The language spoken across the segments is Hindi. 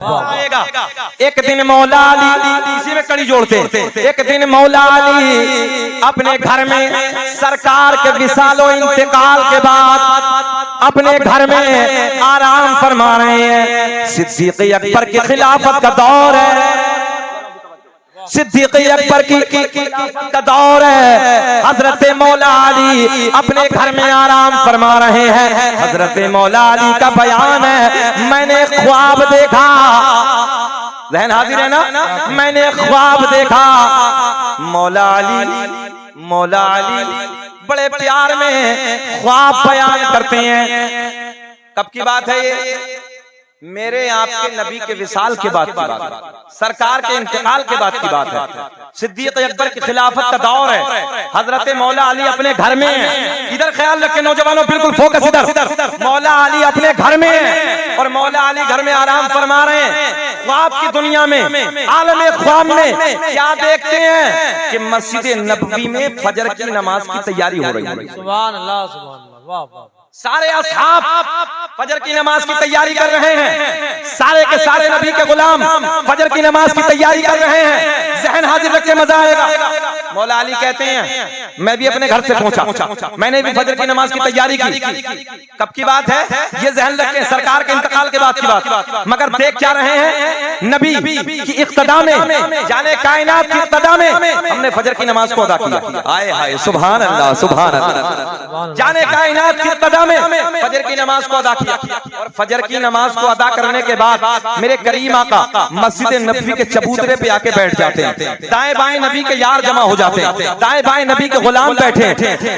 एक दिन मौला अली, इसी में कड़ी जोड़ते, एक दिन मौला अली अपने घर में सरकार के विसालो इंतकाल के बाद अपने घर में आराम फरमा रहे हैं। सिद्दीक़ अकबर की खिलाफत का दौर है, सिद्दीक़ अकबर की का दौर है। हजरत मौला अली अपने घर में आराम फरमा रहे हैं। हजरत मौला अली का बयान है, मैंने ख्वाब देखा, ज़हन हाजिर है ना, मैंने ख्वाब देखा। मौला अली बड़े प्यार में ख्वाब बयान करते हैं। कब की बात है ये? मेरे आपके नबी के विसाल के बाद की बात है, सरकार के इंतकाल के बाद की बात है। सिद्दीक़ अकबर की खिलाफत का दौर है। हजरत मौला अली अपने घर में है। इधर ख्याल रखें नौजवानों, बिल्कुल फोकस इधर। मौला अली अपने घर में है और मौला अली घर में आराम फरमा रहे हैं। ख्वाब की दुनिया में, आलम ख्वाब में क्या देखते हैं कि मस्जिद नबवी में फजर की नमाज की तैयारी हो रही है। सुभान अल्लाह, सुभान अल्लाह, वाह वाह। सारे असहाब फजर की नमाज की तैयारी कर रहे हैं। सारे के सारे नबी के गुलाम फजर की नमाज की तैयारी कर रहे हैं। ज़हन हाजिर रख के मजा आएगा। मौला अली कहते हैं, मैं भी अपने घर से पहुंचा, मैंने भी फजर की नमाज की तैयारी की। कब की बात है ये? ज़हन रखें, सरकार के इंतकाल के बाद की बात। मगर देख क्या रहे हैं? नबी की इक्तदा में, जाने कायनात की इक्तदा में हमने फजर की नमाज को अदा किया। आए हाय, सुभान अल्लाह, सुभान अल्लाह। जाने कायनात की इक्तदा में फजर की नमाज को अदा किया। और फजर की नमाज को अदा करने के बाद मेरे करीम आका मस्जिद नबवी के चबूतरे पे आके बैठ जाते हैं। दाएं बाएं नबी के यार जमा हो जाते हैं, दाएं बाएं नबी के गुलाम बैठे।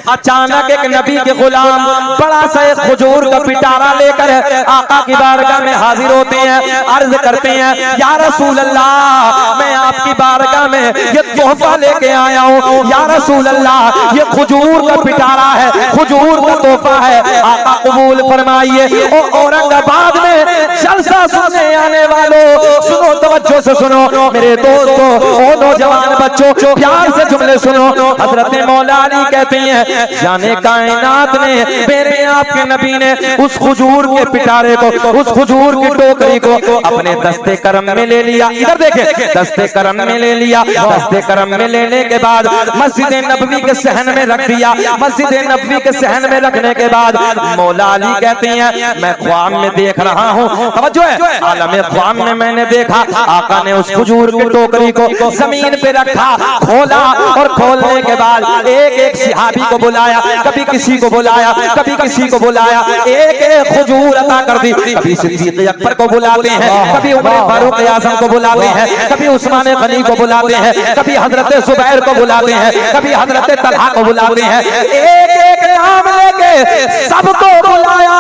अचानक एक नबी के गुलाम बड़ा सा एक खजूर का पिटारा लेकर आका की बारगाह में हाजिर होते हैं। अर्ज करते हैं, या रसूल अल्लाह, मैं आपकी बारगाह में ये तोहफा लेके आया हूँ। या रसूल अल्लाह, ये खजूर का पिटारा है, खजूर का तोहफा है, आका कबूल फरमाइए। औरंगाबाद में जलसा सुनने आने वालों, सुनो, तवज्जो से सुनो मेरे दोस्तों, ओ नौजवान बच्चों, प्यार से जुमले सुनो। हजरत मौला अली कहते हैं, जाने कायनात ने, मेरे आपके नबी ने उस खजूर के पिटारे को, उस खजूर की टोकरी को अपने दस्ते करम में ले लिया। इधर देखें, दस्ते करम में ले लिया। दस्ते करम में लेने के बाद मस्जिद नबवी के सहन में रख दिया। मस्जिद नबवी के सहन में रखने के बाद मौला अली कहते हैं, मैं ख्वाब में देख रहा हूँ, तवज्जो है, आलम ख्वाब में मैंने देखा आका ने उस खजूर की टोकरी को जमीन पे रखा, खोला और खोलने के बाद एक एक सहाबी को बुलाया, कभी किसी को बुलाया, कभी किसी को बुलाया, एक एक खजूर अता कर दी। कभी सिद्दीक़ अकबर को बुलाते हैं, कभी उमर फारूक आज़म को बुलाते हैं, कभी उस्मान गनी को बुलाते हैं, कभी हजरत जुबैर को बुलाते हैं, कभी हजरत तलहा को बुलाते हैं। एक एक नाम लेके सबको बुलाया।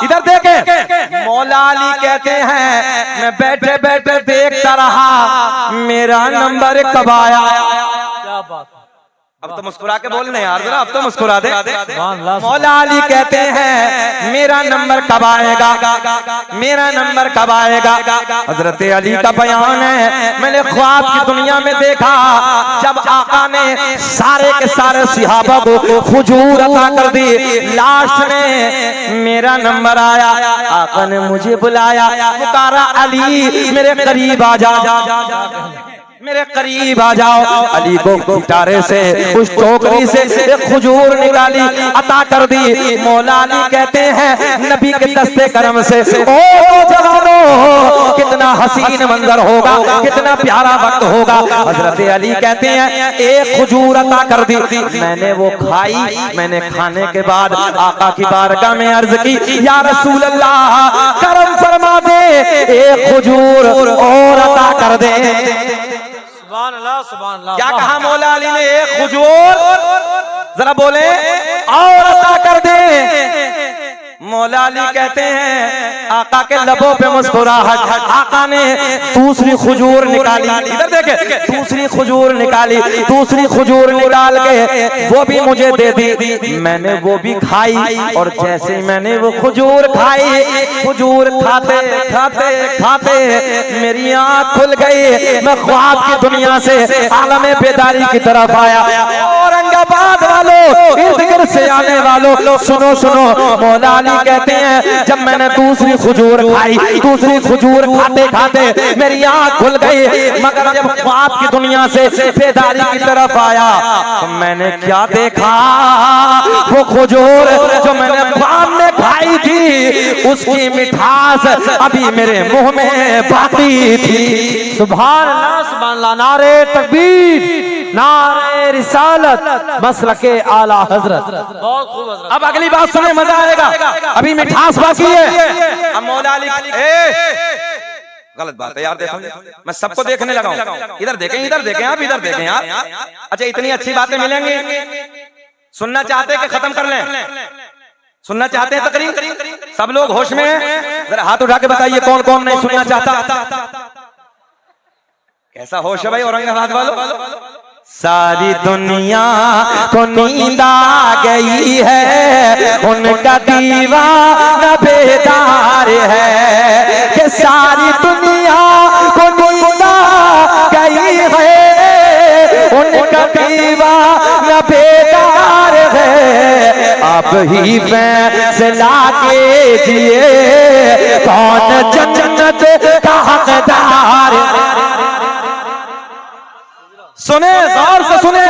इधर देखें, मौला अली कहते हैं, मैं बैठे बैठे देखता रहा, मेरा नंबर कब आया। क्या बात। अब तो मुस्कुरा के बोलने यार जरा, अब तो मुस्कुरा दे। मौला अली कहते हैं, मेरा नंबर कब आएगा, मेरा नंबर कब आएगा। हजरत अली का बयान है, मैंने ख्वाब की दुनिया में देखा, जब आका ने सारे के सारे सहाबा को खजूर अता कर दी, लास्ट में मेरा नंबर आया। आका ने मुझे बुलाया, पुकारा, अली मेरे करीब आ जा, मेरे करीब आ जाओ। अली को पिटारे से, उस टोकरी से एक खजूर निकाली, अता कर दी। मौला अली कहते हैं, नबी के दस्ते करम से, ओ जवानों, कितना हसीन मंजर होगा, कितना प्यारा वक्त होगा। हजरत अली कहते हैं, एक खजूर अता कर दी, मैंने वो खाई। मैंने खाने के बाद आका की बारगाह में अर्ज की, या रसूल अल्लाह, करम फरमा दे, एक खजूर और अता कर दे। सुभान अल्लाह, सुभान अल्लाह। क्या कहा मौला अली ने? एक खजूर, जरा बोले, और अता कर दे। मौला अली कहते हैं, आका के लबों पे मुस्कुराहट। आका ने दूसरी खजूर निकाली, इधर देखे, दूसरी खजूर निकाली, दूसरी खजूर निकाल के वो भी मुझे दे दी। मैंने वो भी खाई और जैसे मैंने वो खजूर खाई, खजूर खाते खाते खाते मेरी आँख खुल गई। मैं ख्वाब की दुनिया से आलम बेदारी की तरफ आया। औरंगाबाद आबाद वालों, इर्द गिर्द से आने वालों, सुनो सुनो। मौला अली कहते हैं जब मैंने दूसरी खजूर खाई, दूसरी खजूर खाते खाते मेरी आंख खुल गई, मगर जब ख्वाब की दुनिया से बेदारी की तरफ आया तो मैंने क्या देखा, वो खजूर जो मैंने ख्वाब में खाई थी उसकी मिठास अभी मेरे मुंह में बाकी थी। सुभान अल्लाह, नारे तकबीर, नारे रिसालत, मसलके आला हजरत। बहुत खूब हजरत। अब अगली बात सुने, मजा आएगा, अभी मिठास बाकी है। अब मौला अली गलत बात है यार, देखो मैं सबको देखने लगा हूं, इधर देखें, इधर देखें, आप इधर देखें यार। अच्छा इतनी अच्छी बातें मिलेंगी, सुनना चाहते कि खत्म कर लें? सुनना चाहते हैं तकरीर? सब लोग होश में हैं? जरा हाथ उठा के बताइए कौन कौन नहीं सुनना चाहता। कैसा होश है भाई औरंगाबाद वालों? सारी दुनिया को नींद आ गई है, उनका दीवाना बेदार है, कि सारी दुनिया को नींद आ गई है, उनका दीवाना बेदार है। अब ही फैसला कीजिए कौन जन्नत का हकदार है। सुने, गौर से सुने।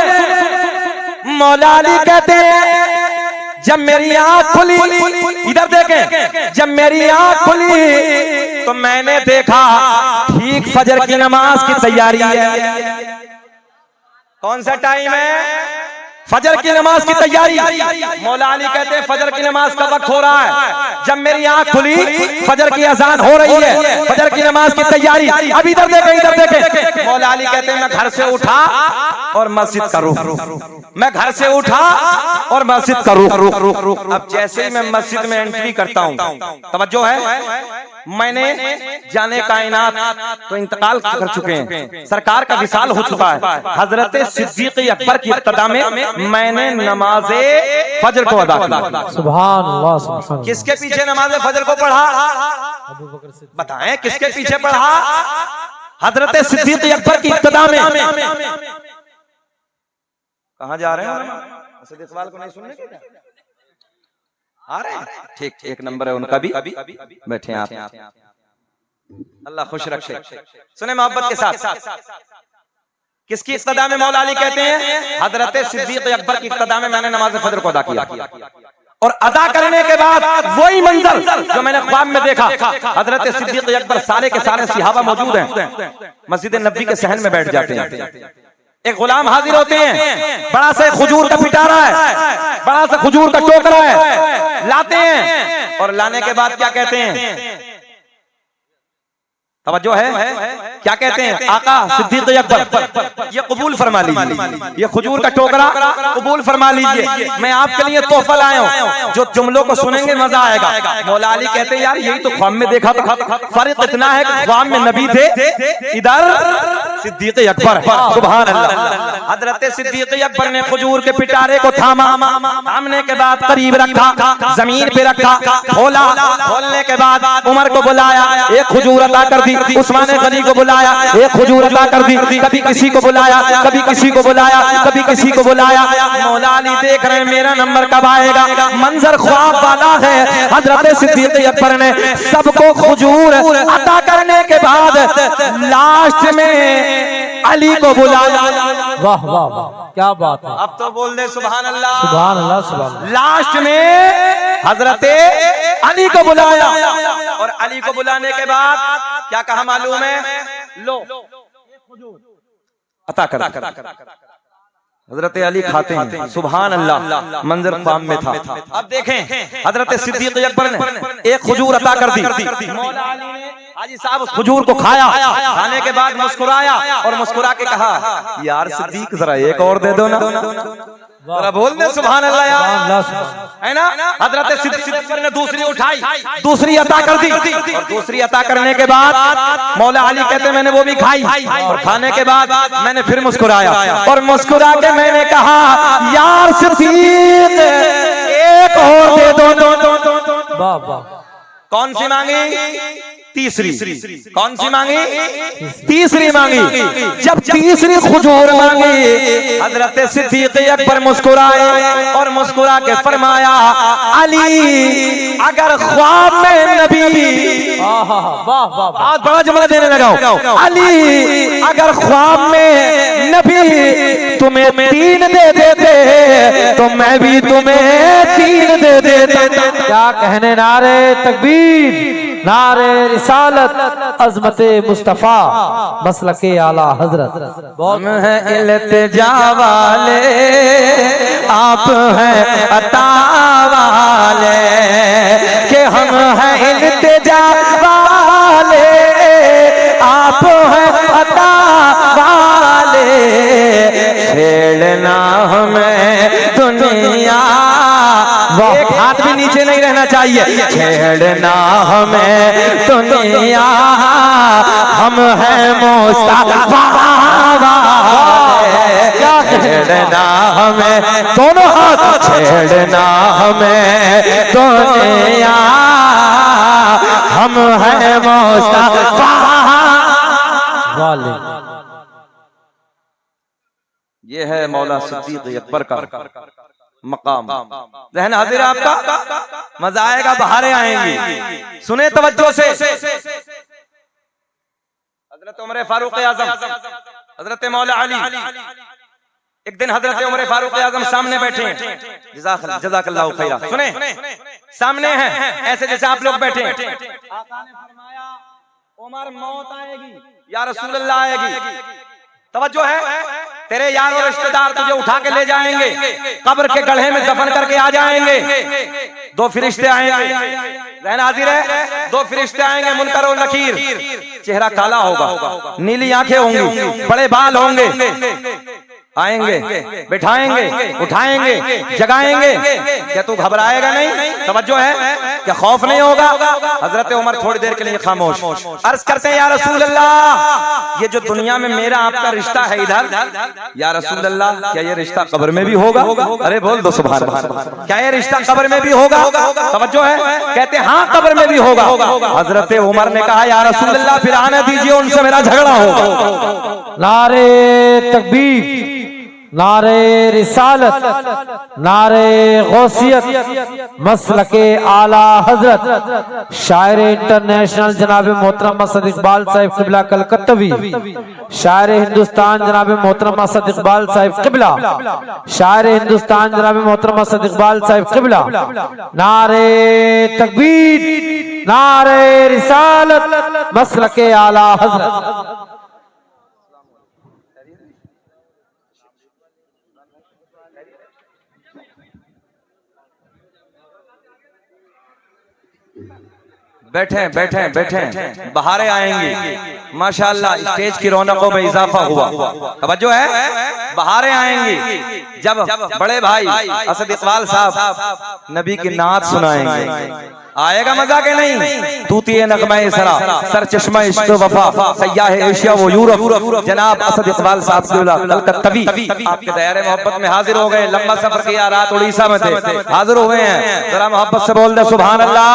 मौला अली कहते हैं जब मेरी आंख खुली, इधर देखें, जब मेरी आंख खुली तो मैंने देखा ठीक फजर की नमाज की तैयारी है। कौन सा टाइम है? फजर की नमाज की तैयारी। मौला अली कहते हैं फजर की नमाज का वक्त हो रहा है। जब मेरी आंख खुली फजर की अजान हो रही है, फजर की नमाज की तैयारी। अब इधर देखें, इधर देखें। मौला अली कहते हैं मैं घर से उठा और मस्जिद का रुख, मैं घर से उठा और मस्जिद का रुख। अब जैसे ही मैं मस्जिद में एंट्री करता हूँ, तवज्जो है, मैंने जाने कायनात तो इंतकाल कर चुके हैं, सरकार का विसाल हो चुका है। हजरत सिद्दीक अकबर की इब्तिदा में मैंने नमाज़े फजर को अदा किया। सुभान अल्लाह, सुभान अल्लाह। किसके पीछे नमाज़े फजर को पढ़ा? अबू बकर सिद्दीक। बताएं किसके पीछे पढ़ा? हजरत सिद्दीक अकबर की इब्तिदा में। कहाँ जा रहे हैं? इस सवाल को नहीं सुनने के? आ रहे हैं? ठीक, एक नंबर है उनका भी। बैठे आप, अल्लाह खुश रखे। सुने मोहब्बत के साथ, किसकी इब्तिदा में मौला अली कहते हैं? हजरत सिद्दीक अकबर की इब्तिदा में मैंने नमाज फजर को अदा किया, और अदा करने के बाद वही मंजर जो मैंने ख्वाब में देखा, हजरत सिद्दीक अकबर सारे के सारे सहाबा मौजूद हैं, मस्जिद नबी के सहन में बैठ जाते हैं। एक गुलाम हाजिर होते हैं, बड़ा सा खजूर का पिटारा है, बड़ा सा खजूर का टोकरा है, लाते हैं, और लाने के बाद क्या कहते हैं? तवज्जो है, क्या कहते हैं? आका सिद्दीक अकबर ये कबूल फरमा लीजिए, ये खजूर का टोकरा कबूल फरमा लीजिए, मैं आपके लिए तोहफा लाया हूँ। जो जुमलों को सुनेंगे मजा आएगा। मौला अली कहते हैं यार यही तो ख्वाब में देखा था, फर्क इतना है कि ख्वाब में नबी थे, इधर सिद्दीक अकबर। सुभान अल्लाह। हजरत सिद्दीक अकबर ने खजूर के पिटारे को थामा, थामने के बाद करीब रखा, जमीन पे रखा, खोला, खोलने के बाद उमर को बुलाया, एक खजूर अता कर दी, उस्मान गनी को बुलाया, एक खजूर अता कर दी, कभी किसी को बुलाया, कभी किसी को बुलाया, कभी किसी को बुलाया। मौला अली देख रहे हैं मेरा नंबर कब आएगा, मंजर ख्वाब वाला है। हजरत सिद्दीक अकबर ने सबको खजूर अता करने के बाद लास्ट में अली को बुलाया। वाह वाह वाह, क्या बात है। अब तो बोल दे सुभान अल्लाह, सुभान अल्लाह, सुभान अल्लाह। लास्ट में हजरत अली को बुलाया, और अली को बुलाने के बाद क्या कहा मालूम है? लो अता कर। हजरत अली खाते हैं। सुभान अल्लाह, मंजर ख्वाब में था। अब देखें हजरत सिद्दीक अकबर ने एक खजूर अता कर दी। मौला अली ने हाजी साहब उस खजूर को खाया, खाने के बाद मुस्कुराया और मुस्कुरा के कहा यार सिद्दीक जरा एक और दे दो ना, जरा बोल दे सुभान अल्लाह यार, है ना? हजरत सिद्दीक अकबर ने दूसरी उठाई, दूसरी अता कर दी, और दूसरी अता करने के बाद मौला अली कहते मैंने वो भी खाई, और खाने के बाद मैंने फिर मुस्कुराया, और मुस्कुरा के मैंने कहा यार सिद्दीक एक और दे दो। वाह वाह। कौन सी मांगी? तीसरी। कौन सी मांगी? तीसरी मांगी। जब तीसरी खुजूर मांगी, हजरत सिद्दीक अकबर मुस्कुराए और मुस्कुरा के फरमाया, अली अगर ख्वाब में नबी, बहुत बड़ा जुमला देने लगा, अली अगर ख्वाब में नबी तुम्हें 3 दे देते तो मैं भी तुम्हें 3 दे देता। क्या कहने, नारे तकबीर, नारे रिसालत, अज़मते मुस्तफा, मसलके आला हजरत। हम हैं इल्तिजा वाले, आप हैं अता वाले, कि हम हैं इल्तिजा वाले, आप हैं अता वाले, छेड़ना हमें दुनिया, एक हाथ भी नीचे नहीं रहना चाहिए, छेड़ना हमें दुनिया, हम हैं मुस्तफा वाले, छेड़ना हमें, दोनों हाथ, छेड़ना हमें दुनिया, हम हैं मुस्तफा वाले। ये है मौला सिद्दीक अकबर का मकाम। ज़हन हाजिर है आपका? मजा आएगा, बहारें आएंगी। सुने तवज्जो से। हजरत उमर फारूक आजम, हजरत मौला अली, एक दिन हजरत उमर फारूक आजम सामने बैठे हैं, जज़ाकल्लाहु खैरा। सुने, सामने हैं ऐसे जैसे आप लोग बैठे हैं। आका ने फरमाया, उमर मौत आएगी या रसूल अल्लाह आएगी। तवज्जो है, तेरे यार और रिश्तेदार तुझे उठा के ले जाएंगे, कब्र के गड्ढे में दफन करके आ जाएंगे। 2 फरिश्ते आएंगे, ज़हन हाजिर है, 2 फरिश्ते आएंगे, मुनकर और नकीर। चेहरा काला होगा, नीली आंखें होंगी, बड़े बाल होंगे, आएंगे, बिठाएंगे, उठाएंगे, जगाएंगे। क्या तू घबराएगा नहीं? तवज्जो है, क्या खौफ नहीं होगा? हजरत उमर थोड़ी देर के लिए खामोश। अर्ज करते हैं, या रसूल अल्लाह, ये जो दुनिया में मेरा आपका रिश्ता है इधर, या रसूल अल्लाह, क्या ये रिश्ता कब्र में भी होगा? अरे बोल दो सुभान अल्लाह। क्या ये रिश्ता कब्र में भी होगा? तवज्जो है, कहते हैं हाँ कब्र में भी होगा। हजरत उमर ने कहा, या रसूल अल्लाह, फिर आने दीजिए, उनसे मेरा झगड़ा होगा। नारे तकबीर, नारे रिसालत, नारे गौसियत, मसलके आला हजरत, शायर इंटरनेशनल जनाब मोहतरम असद इकबाल साहिब किबला कलकत्तवी, शायर हिंदुस्तान जनाब मोहतरम असद इकबाल साहिब किबला, शायर हिंदुस्तान जनाब मोहतरम असद इकबाल साहिब किबला। नारे तकबीर, नारे रिसालत, मसलके आला हजरत। बैठे बैठे बैठे, बहारें आएंगी, माशाअल्लाह स्टेज की रौनकों में इजाफा हुआ। तवज्जो है, बहारें आएंगी जब बड़े भाई असद इकबाल साहब नबी की नात सुनाएंगे। आएगा मजा के नहीं? तूतिए नगमा सरा, सर चश्मा इश्क वफा, सयाह एशिया वो यूरोप, जनाब असद इकबाल साहब कलकत्तवी आपके दायरे मोहब्बत में हाजिर हो गए। लंबा सफर किया, रात उड़ीसा में थे, हाजिर हो गए हैं। जरा मोहब्बत से बोल दे सुभान अल्लाह,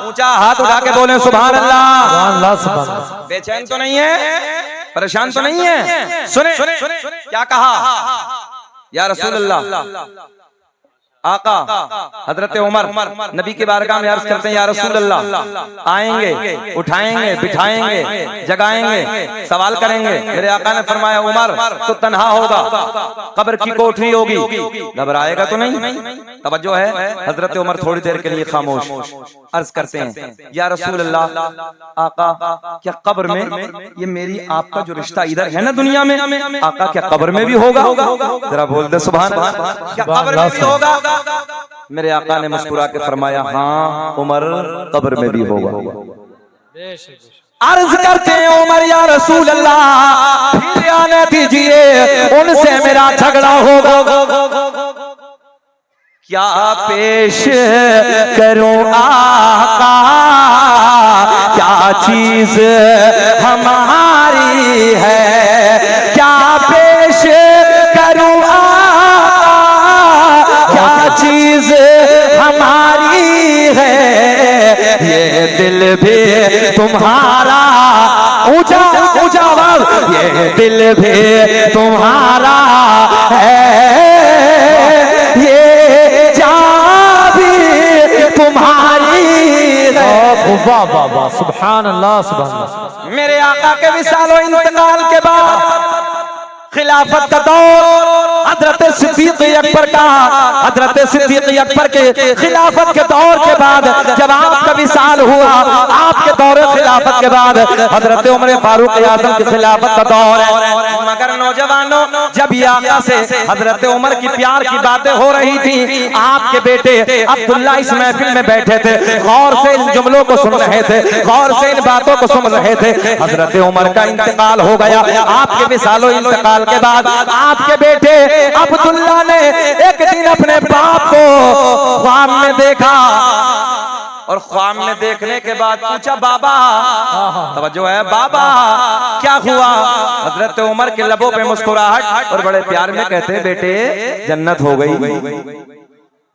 ऊंचा हाथ उठा के बोले सुभान अल्लाह। बेचैन तो नहीं है, परेशान तो नहीं है? सुने क्या कहा, या रसूल अल्लाह, आका हजरत उमर नबी के बारगाह में अर्ज करते हैं, या रसूल अल्लाह, आएंगे, उठाएंगे, बिठाएंगे, जगाएंगे, सवाल करेंगे। मेरे आका ने फरमाया, उमर तो तन्हा होगा, कब्र की कोठरी होगी, घबराएगा तो नहीं? तवज्जो है, हजरत उमर थोड़ी देर के लिए खामोश। अर्ज करते हैं, या रसूल अल्लाह, आका क्या कब्र में ये मेरी आपका जो रिश्ता इधर है ना दुनिया में, आका क्या कब्र में भी होगा? जरा बोल दे सुभान अल्लाह, क्या कब्र में भी होगा? मेरे आका ने मुस्कुरा के फरमाया, हाँ उमर कब्र में भी होगा। अर्ज करते हैं, उमर या रसूल अल्लाह, फिर आने दीजिए, उनसे मेरा झगड़ा होगा। क्या पेश करूं आका, क्या चीज हमारी है, क्या पेश करूं आका, क्या चीज हमारी है, ये दिल भी तुम्हारा, ऊंचा ऊंचा आवाज, ये दिल भी तुम्हारा है, ये जान भी तुम्हारी है। वाह वाह वाह, सुभान अल्लाह सुभान अल्लाह। मेरे आका के विसालो इंतकाल के बाद खिलाफत का दौर हजरत सिद्दीक अकबर का, हजरत सिद्दीक अकबर के खिलाफत के दौर के बाद जब आपका विसाल हुआ, आपके दौर खिलाफत के बाद हजरत उमर फारूक आजम की खिलाफत का दौर है। मगर नौजवानों, जब ये आका से हजरत उमर की प्यार की बातें हो रही थी, आपके बेटे अब्दुल्ला इस महफिल में बैठे थे, गौर से इन जुमलों को सुन रहे थे, गौर से इन बातों को सुन रहे थे। हजरत उमर का इंतकाल हो गया। आपके विसालो इंतकाल के बाद आपके बेटे अब्दुल्ला ने एक दिन अपने बाप को ख्वाब में देखा, और ख्वाब में देखने के बाद पूछा, बाबा, तवज्जो है, बाबा क्या हुआ? हजरत उमर के लबों पे मुस्कुराहट और बड़े प्यार में कहते हैं, बेटे जन्नत हो गई।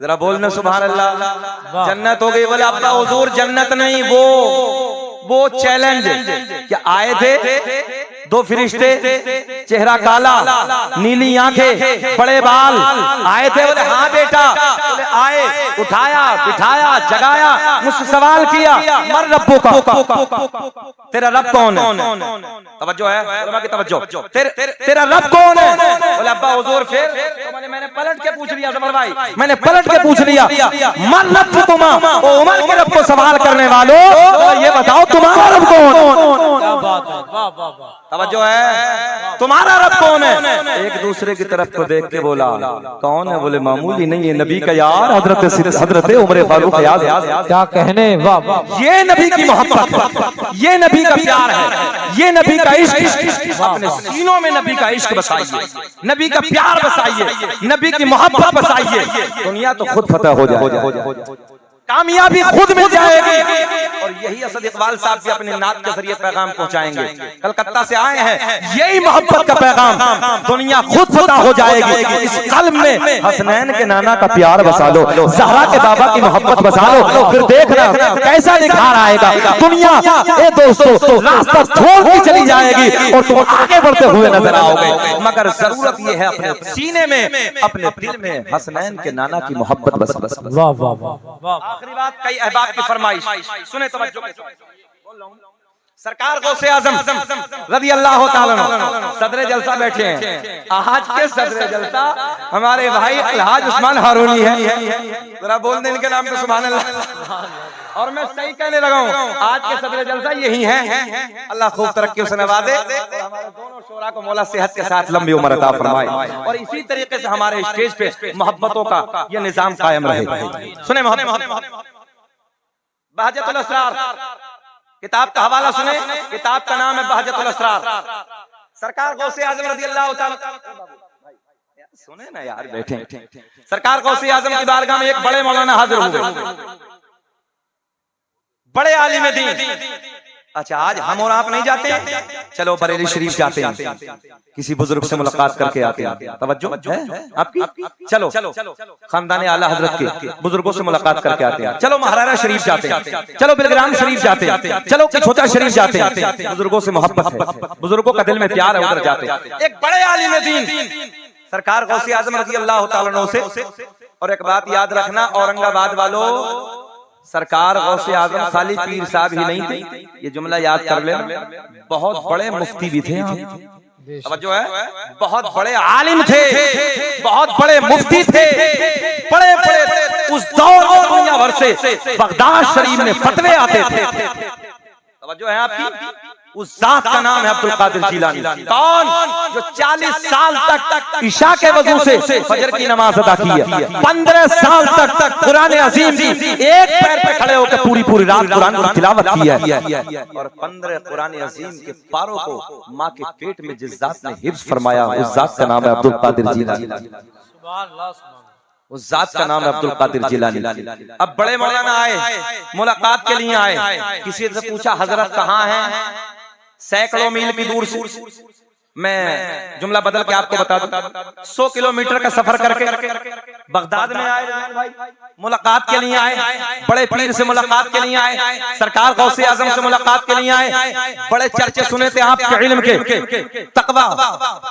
जरा बोलना सुभान अल्लाह। जन्नत हो गई। बोले अब्बा हुजूर जन्नत नहीं, वो चैलेंज। क्या आए थे दो फरिश्ते, चेहरा काला, नीली आंखें, बड़े बाल, आए थे? बोले हाँ बेटा। बोले आए, उठाया, बिठाया, जगाया, मुझसे सवाल किया, मर रब्बो का, तेरा रब कौन है? तवज्जो है, तवज्जो, तेरा रब कौन है? बोले अब्बा हुजूर फिर? तो मैंने पलट के पूछ लिया समर भाई, मैंने पलट के पूछ लिया, मर रब तुम, उमर के रब को सवाल करने वालों, ये बताओ तुम्हारा रब कौन? तवज्जो है, तुम्हारा रब कौन है? एक दूसरे की तरफ को देख के बोला, कौन है? बोले मामूली नहीं है, नबी का यार हजरत उमर फारूक आज़म। क्या कहने, वाह वाह। ये नबी की मोहब्बत, ये नबी का प्यार है, ये नबी का इश्क। अपने सीनों में नबी का इश्क बसाइए, नबी का प्यार बसाइए, नबी की मोहब्बत बसाइए, दुनिया तो खुद फतह हो जाए, कामयाबी खुद मिल जाएगी। और यही असद इकबाल साहब भी अपने नात के जरिए पैगाम पहुंचाएंगे। कलकत्ता से आए हैं, यही मोहब्बत का पैगाम, दुनिया खुद फतह हो जाएगी। इस कल्ब में हसनैन के नाना का प्यार बसा लो, ज़हरा के बाबा की मोहब्बत बसा लो, फिर देखना कैसा निखार आएगा। दुनिया ए दोस्तों रास्ता छोड़ के चली जाएगी और तुम आगे बढ़ते हुए नजर आओगे। मगर जरूरत ये है अपने सीने में, अपने दिल में हसनैन के नाना की मोहब्बत बसा। वाह वाह वाह। आखिरी बात, कई अहबाब की फरमाइश सुने, तवज्जो के सरकार गौसे आज़म रज़ी अल्लाह ताला अन्हु सदर जलसा बैठे हैं। आज के सदर जलसा हमारे भाई अलहाज उस्मान हारूनी है। जरा बोल दे इनके नाम पे सुभान अल्लाह। और मैं सही कहने लगा हूँ, आज के सदर जलसा यही है। अल्लाह खूब तरक्की से नवाजे, हमारे दोनों शोरा को मौला सेहत के साथ लंबी उम्र अता फरमाए, और इसी तरीके से हमारे स्टेज पे मोहब्बतों का ये निजाम कायम रहे। सुने मोहब्बत, बहजतुल असरार किताब का हवाला सुने, किताब का नाम है बहजतुल असरार। सरकार गौसे आज़म रज़ी अल्लाह ताला, सुने ना यार, बैठे। सरकार गौसे आज़म की बारगाह में एक बड़े मौलाना हाजिर हुए, बड़े आलिम दीन। अच्छा, आज हम और आप नहीं जाते, चलो बरेली शरीफ जाते हैं, किसी बुजुर्ग से मुलाकात करके आते हैं। तवज्जो है आपकी? चलो खानदान आला हजरत के बुजुर्गों से मुलाकात करके आते हैं। चलो महाराणा शरीफ जाते हैं, चलो बिलग्राम शरीफ जाते हैं, चलो छोटा शरीफ जाते हैं। बुजुर्गों से मोहब्बत है, बुजुर्गों का दिल में प्यार है, उधर जाते हैं। एक बड़े आलिम दीन सरकार गौसे आज़म रज़ी अल्लाह ताला अन्हु से। और एक बात याद रखना औरंगाबाद वालों, सरकार गौसे आज़म खाली पीर साहब ही नहीं थे, ये जुमला याद कर लेना, बहुत बड़े मुफ्ती भी थे। जो है बहुत बड़े आलिम थे, बहुत बड़े मुफ्ती थे, बड़े बड़े उस दौर में दुनिया भर से बगदाद शरीफ में फतवे आते थे। जो है आपकी, उस जात का नाम है अब्दुल कादिर जिलानी। कौन? जो 40 साल तक इशा के वजू से फजर की नमाज अदा की है, 15 साल तक कुरान अजीम की एक पैर पे खड़े होकर पूरी रात कुरान की तिलावत की है, और 15 कुरान अजीम के पारों को माँ के पेट में जिस जात ने हिफ्ज फरमाया, उस जात का नाम है अब्दुल कादिर जिलानी। उस जात का नाम है अब्दुल कादिर जिलानी। अब बड़े मौलाना आए, मुलाकात के लिए आए, किसी से पूछा हजरत कहाँ हैं? सैकड़ों मील की दूर से मैं जुमला बदल के आपको बता दूं, 100 किलोमीटर का सफर करके बगदाद में आए भाई, मुलाकात के लिए आए, बड़े पीर से मुलाकात के लिए आए, सरकार गौसे आजम से मुलाकात के लिए आए, बड़े चर्चे सुने थे आपके इल्म के, तकवा,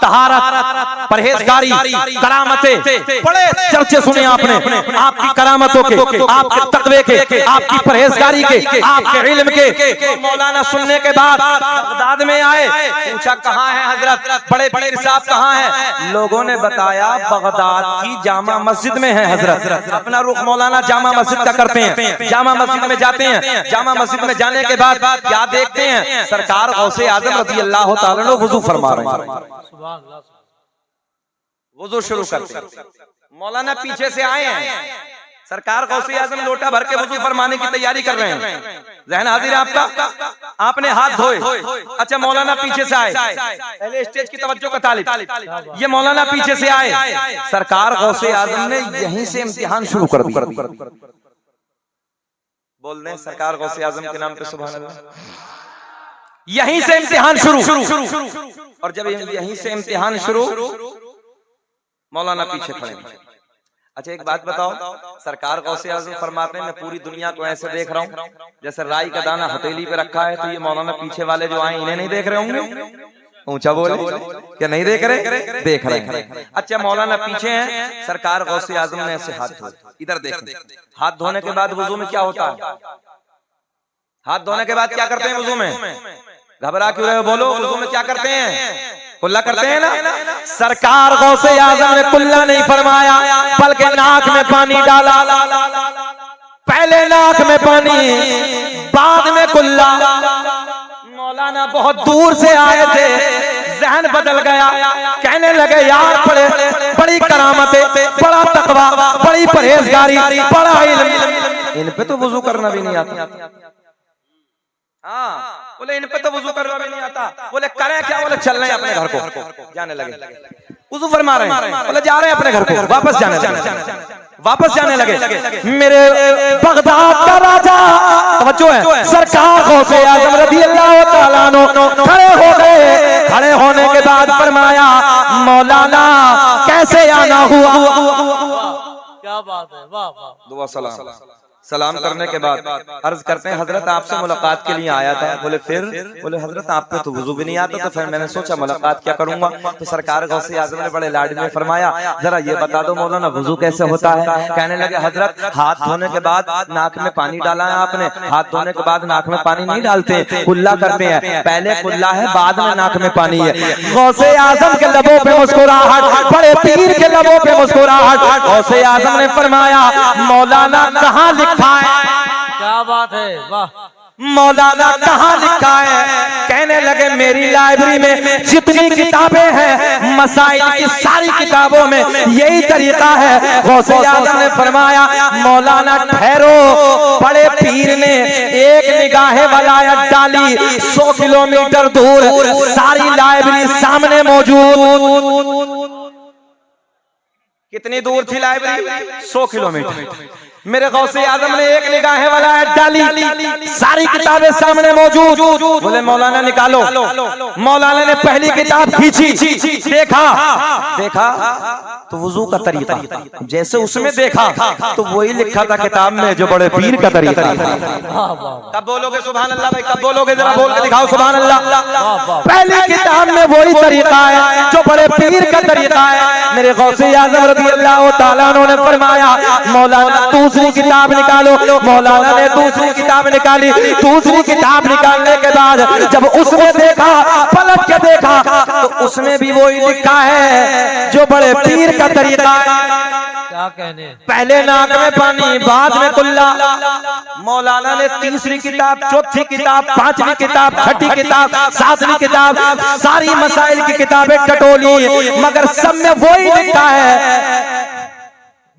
तहारत, परहेजगारी, करामतें, बड़े चर्चे सुने आपने आपकी करामतों के, आपके तकवे के, आपकी परहेजगारी के, आपके इल्म के। मौलाना सुनने के बाद बगदाद में आए, पूछा कहाँ है हजरत, बड़े पीर साहब कहाँ हैं? लोगों ने बताया बगदाद की जामा मस्जिद में है हजरत। अपना रुख मौलाना जामा मस्जिद का करते हैं, जामा मस्जिद में जाते हैं, जामा मस्जिद में जाने के बाद क्या देखते हैं? सरकार गौसे आजम रज़ी अल्लाह तआला अन्हु वुजू फरमा रहे हैं, वुजू शुरू करते हैं। मौलाना पीछे से आए हैं, सरकार गौसे आजम लोटा भर के वुजू फरमाने की तैयारी कर रहे हैं। ज़हन हाजिर है आपका, आपने हाथ धोए, अच्छा मौलाना पीछे से आए, पहले स्टेज की तवज्जो का तालिब, ये मौलाना पीछे से आए, सरकार गौसे आजम ने यहीं से इम्तिहान शुरू कर दिया। बोल दें सरकार गौसे आजम के नाम पे सुभान अल्लाह। यहीं से इम्तिहान शुरू, और जब यहीं से इम्तिहान शुरू, मौलाना पीछे खड़े। अच्छा एक बात बताओ, सरकार गौसे आज़म फरमाते हैं मैं पूरी दुनिया को ऐसे देख रहा हूँ जैसे राई का दाना हथेली पे रखा है, तो ये मौलाना पीछे वाले जो आए इन्हें नहीं देख रहे होंगे? ऊंचा बोले, क्या नहीं देख रहे? देख रहे हैं। अच्छा मौलाना पीछे हैं, सरकार गौसे आज़म ने ऐसे हाथ धोए, इधर देखें, हाथ धोने के बाद वुजू में क्या होता है? हाथ धोने के बाद क्या करते हैं वुजू में? घबरा क्यों रहे हो, बोलो, वुजू में क्या करते हैं? कुल्ला करते हैं ना। सरकार गौसे आज़म ने कुल्ला नहीं फरमाया, बल्कि नाक में पानी डाला, पहले नाक में पानी, बाद में कुल्ला। मौलाना बहुत दूर से आए थे, ज़हन बदल गया, कहने लगे यार बड़ी करामतें, बड़ा तकवा, बड़ी परहेजगारी, बड़ा इल्म, इन पे तो वुजू करना भी नहीं आता। हाँ बोले इन पे तो वुजू करना भी नहीं आता। बोले करें क्या? बोले चल रहे हैं अपने घर को, जाने लगे। वुजू फरमा रहे हैं, बोले जा रहे हैं अपने घर को, वापस जाने लगे। मेरे बगदाद का राजा, तवज्जो है, सरकार गौसे आज़म रज़ी अल्लाह तआला अन्हु खड़े हो गए। खड़े होने के बाद फरमाया मौलाना कैसे आना हुआ? क्या बात है, वाह वाह। दुआ सलाम करने के बाद अर्ज करते हैं हजरत आपसे मुलाकात के लिए आया था। बोले फिर? बोले हजरत आप पे तो वुजू भी नहीं आता, तो फिर मैंने सोचा मुलाकात क्या करूंगा। तो सरकार गौसे आज़म ने बड़े लाड में फरमाया जरा ये बता दो मौलाना वुजू कैसे होता है? कहने लगे हजरत हाथ धोने के बाद नाक में पानी डाला है आपने, हाथ धोने के बाद नाक में पानी नहीं डालते, कुल्ला करते हैं, पहले कुल्ला है बाद में नाक में पानी है। गौसे आज़म के लबों पे मुस्कुराहट, बड़े पीर के लबों पे मुस्कुराहट। गौसे आज़म ने फरमाया मौलाना कहाँ लिखा है? क्या बात है, वाह। मौलाना कहाँ लिखा है? कहने लगे मेरी लाइब्रेरी में जितनी किताबें हैं, मसाइल की सारी किताबों में यही तरीका है। गौसे आज़म ने फरमाया मौलाना ठहरो, बड़े पीर ने एक निगाहे वलायत डाली, 100 किलोमीटर दूर, सारी लाइब्रेरी सामने मौजूद। कितनी दूर थी लाइब्रेरी? 100 किलोमीटर। मेरे गौसे आज़म ने एक निगाह वाला डाली, सारी किताबें सामने मौजूद। बोले मौलाना निकालो। मौलाना ने पहली किताब खींची, देखा तो वुजू का तरीका जैसे उसमें देखा तो वही लिखा था किताब में जो बड़े पीर का तरीका था। कब बोलोगे सुभान अल्लाह भाई, कब बोलोगे? जरा बोल के दिखाओ सुभान अल्लाह। पहली किताब में वही तरीका है जो बड़े पीर का तरीका है। मेरे गौसे आज़म रज़ी अल्लाह तआला अन्हु ने फरमाया मौलाना दूसरी किताब निकालो। मौलाना ने दूसरी किताब निकाली। दूसरी किताब निकालने के बाद जब उसमें देखा, पलट के देखा तो उसमें भी वही लिखा है जो बड़े पीर का तरीका है। क्या कहने, पहले नाक में पानी बाद में कुल्ला। मौलाना ने तीसरी किताब, चौथी किताब, पांचवी किताब, छठी किताब, सातवीं किताब, सारी मसाइल की किताबें टटोली, मगर सब में वही लिखा है।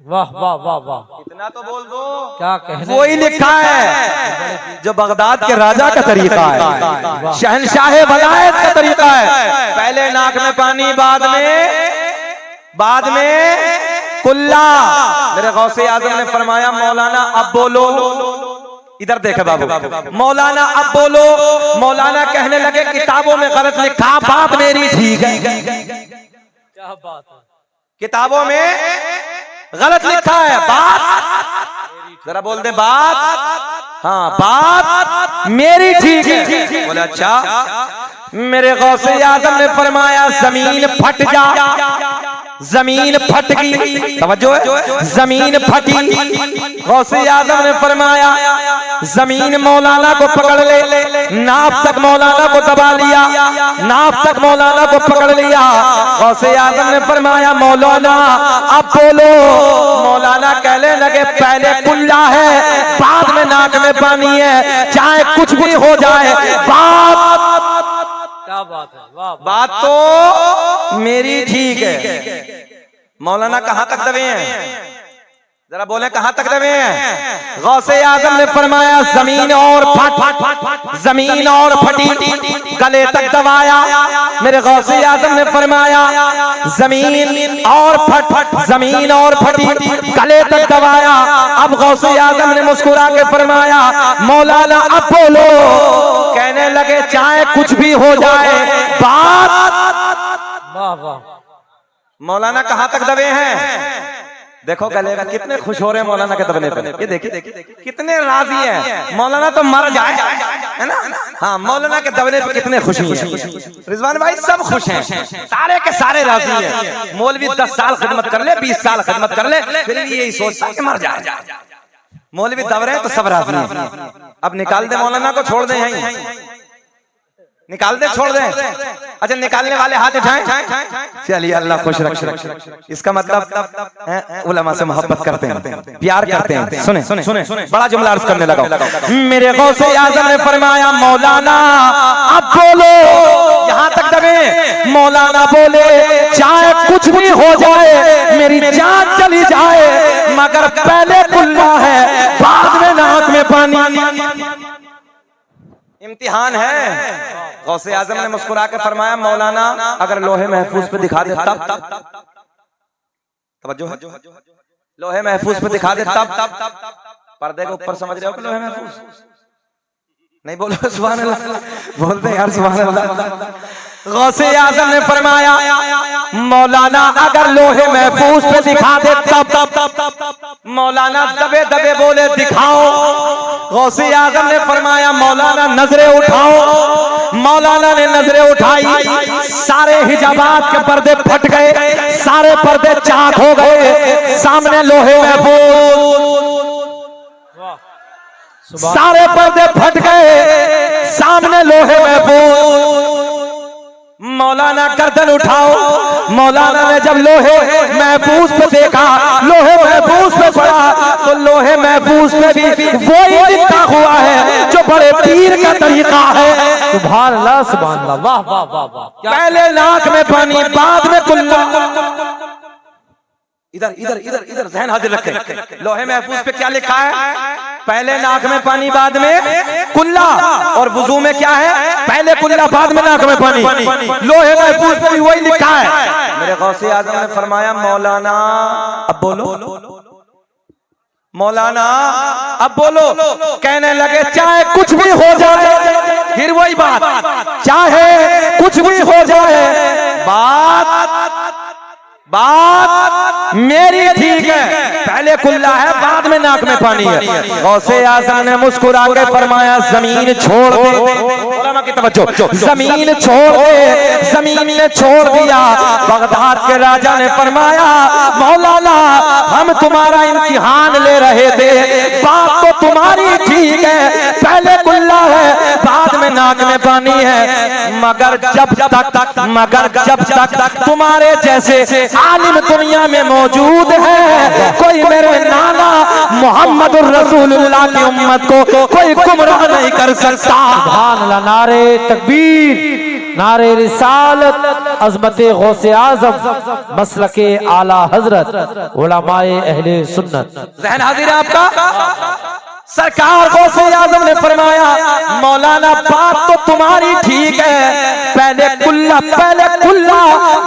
वाह वाह वाह वाह, इतना तो बोल दो। क्या कहने, वही लिखा है जो बगदाद के राजा का तरीका है, शहनशाह वलायत का तरीका है। पहले नाक में पानी बाद में कुल्ला। मेरे गौसे आज़म ने फरमाया मौलाना अब बोलो, इधर देखे बाबू, मौलाना अब बोलो। मौलाना कहने लगे किताबों में गलत लिखा, बात मेरी ठीक है। क्या बात है, किताबों में गलत लिखा है, बात जरा बोल दे, बात, हाँ बात मेरी ठीक है। बोले अच्छा। मेरे गौसे आजम ने फरमाया जमीन फट जा, जमीन फट गई, तवज्जो है, जमीन फटी। गौसे आजम ने फरमाया जमीन मौलाना को पकड़ ले, नाप तक मौलाना को दबा लिया, नाप तक मौलाना को पकड़ लिया। गौसे आजम ने फरमाया मौलाना अब बोलो। मौलाना कहने लगे पहले कुल्ला है, बाद में नाक में पानी है, चाहे कुछ भी हो जाए, बात, क्या बात है, वाह, बात तो मेरी ठीक है। मौलाना कहां तक दबे हैं, जरा बोले कहां तक दबे हैं। गौसे आजम ने फरमाया जमीन और फट, जमीन और फटी, गले तक दबाया। मेरे गौसे आजम ने फरमाया जमीन और फट, जमीन और फटी, गले तक दबाया। अब गौसे आजम ने मुस्कुरा के फरमाया मौलाना अब बोलो। कहने लगे चाहे कुछ भी हो जाए, बात, वाह वाह। मौलाना कहां तक दबे हैं, देखो गले का कितने खुश हो रहे हैं मौलाना के दबने पर। ये देखिए कितने राजी हैं, मौलाना तो मर जाए, है ना। हाँ, मौलाना के दबने पर कितने खुशी हैं। रिजवान भाई सब खुश हैं, सारे के सारे राजी हैं। मौलवी 10 साल खिदमत कर ले, 20 साल खिदमत कर ले, फिर भी यही सोचता है कि मर जाए। मौलवी दब रहे हैं तो सब राजी हैं। अब निकाल दे मौलाना को, छोड़ दे यहीं, निकाल दे, छोड़ दे। अच्छा, निकालने वाले हाथ उठाएं। चलिए अल्लाह खुश रखे। इसका मतलब उलमा से मोहब्बत करते हैं, प्यार करते हैं। सुने सुने सुने, बड़ा जुमला अर्ज करने लगा। मेरे गौसे आजम ने फरमाया मौलाना अब बोलो। यहाँ तक दबे, मौलाना बोले चाहे कुछ भी हो जाए, मेरी जान चली जाए, मगर पहले कुल्ला है, बाद में नाक में पानी। इम्तिहान है। गौसे आजम ने मुस्कुरा के फरमाया मौलाना अगर लोहे महफूज पे दिखा दे तब, तवज्जो है, लोहे महफूज पे दिखा दे तब, पर्दे के ऊपर समझ रहे हो कि लोहे महफूज नहीं, बोलो सुभान अल्लाह, बोलते यार सुभान अल्लाह। गौसे आजम ने फरमाया मौलाना अगर लोहे महफूज पे दिखा दे तब। मौलाना दबे दबे बोले दिखाओ। गौसे आजम ने फरमाया मौलाना नजरें उठाओ। मौलाना ने नजरें उठाई, सारे हिजाबात के पर्दे फट गए, सारे पर्दे चाक हो गए, सामने लोहे महफूज, सारे पर्दे फट गए, सामने लोहे महफूज। मौलाना गर्दन उठाओ। मौलाना ने जब लोहे महफूज पे देखा, लोहे महफूज पे पड़ा, तो लोहे महफूज पे भी वही लिखा हुआ है जो बड़े पीर का तरीका है। सुभान अल्लाह, सुभान अल्लाह, वाह वाह वाह वाह। पहले नाक में पानी, बाद में कुल्ला। इधर इधर इधर इधर ध्यान हाजिर रखें। लोहे महफूज पे क्या लिखा है, पहले नाक में पानी, बाद में कुल्ला। और वुजू में क्या है, पहले कुल्ला, बाद में नाक में पानी। लोहे महफूज पे भी वही लिखा है। मेरे गौसे आजम ने फरमाया मौलाना अब बोलो। मौलाना अब बोलो। कहने लगे चाहे कुछ भी हो जाए, फिर वही बात, चाहे कुछ भी हो जाए, बात मेरी ठीक है, पहले कुल्ला है, बाद में नाक में पानी है। गौसे आजम ने मुस्कुरा के फरमाया जमीन छोड़ दे। उलमा की तवज्जो, जमीन छोड़ दे। जमीन ने छोड़ दिया। बगदाद के राजा ने फरमाया मौलाना हम तुम्हारा इम्तिहान ले रहे थे, बात तो तुम्हारी ठीक है, पहले कुल्ला है, बाद में नाक में पानी है, मगर जब तक तुम्हारे जैसे आलिम दुनिया में मौजूद है, कोई मेरे नाना मोहम्मद रसूलुल्लाह की उम्मत को कोई गुमराह नहीं कर सकता। सुभान अल्लाह, नारे तकबीर, नारे रिसालत, अज़मते गौसे आज़म, मसलके आला हजरत, उलमाए अहले सुन्नत। ज़हन हाजिर है आपका। सरकार गौसे आज़म ने फरमाया मौलाना बात तो तुम्हारी ठीक है, पहले कुल्ला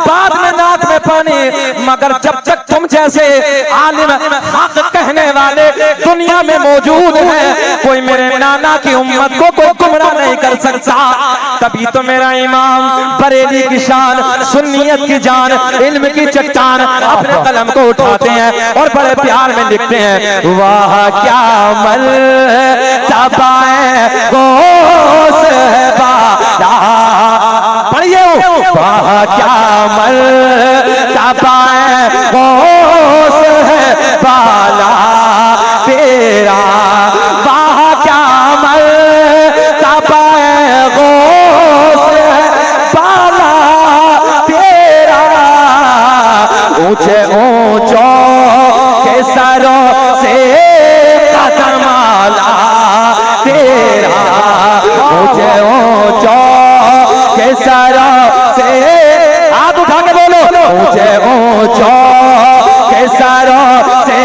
बाद में नाक में पानी, मगर जब तक तुम जैसे आलिम हक कहने वाले दुनिया दुनिया में मौजूद है, कोई मेरे नाना की उम्मत को कोई गुमराह नहीं कर सकता। तभी तो मेरा इमाम बरेली की शान, सुन्नियत की जान, इल्म की चट्टान अपने कलम को उठाते हैं और बड़े प्यार में लिखते हैं, वाह क्या मल तबाए गोस है बाला। पढ़िए, वाह क्या मल तबाए गोस है बाला तेरा, वाह क्या मल तबाए गोस है बाला तेरा। ऊंचे ऊंचों के सरों से कदमाला तेरा, ऊंचे ऊंचों के सरों से, हाथ उठा के बोलो, ऊंचे ऊंचों के सरों से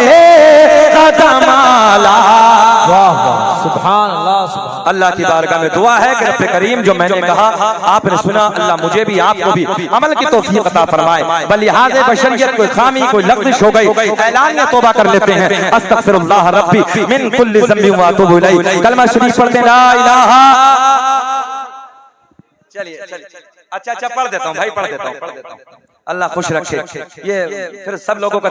कदमाला। सुभान अल्लाह, सुभान अल्लाह की बारगाह में दुआ है कि रब्बे करीम जो मैंने कहा आपने सुना, अल्लाह मुझे भी आपको भी अमल की तौफीक अता फरमाए। बलिहाज़े बशरियत कोई खामी कोई लग़्ज़िश हो गई, ऐलान में तौबा कर लेते हैं, अस्तग़फिरुल्लाह रब्बी मिन कुल्लि ज़ंबिन व अतूबु इलैह। कलमा शरीफ पढ़ते हैं, ला इलाहा। चलिए अच्छा पढ़ देता हूँ भाई, पढ़ देता हूँ। अल्लाह खुश रखे। ये फिर सब लोगों का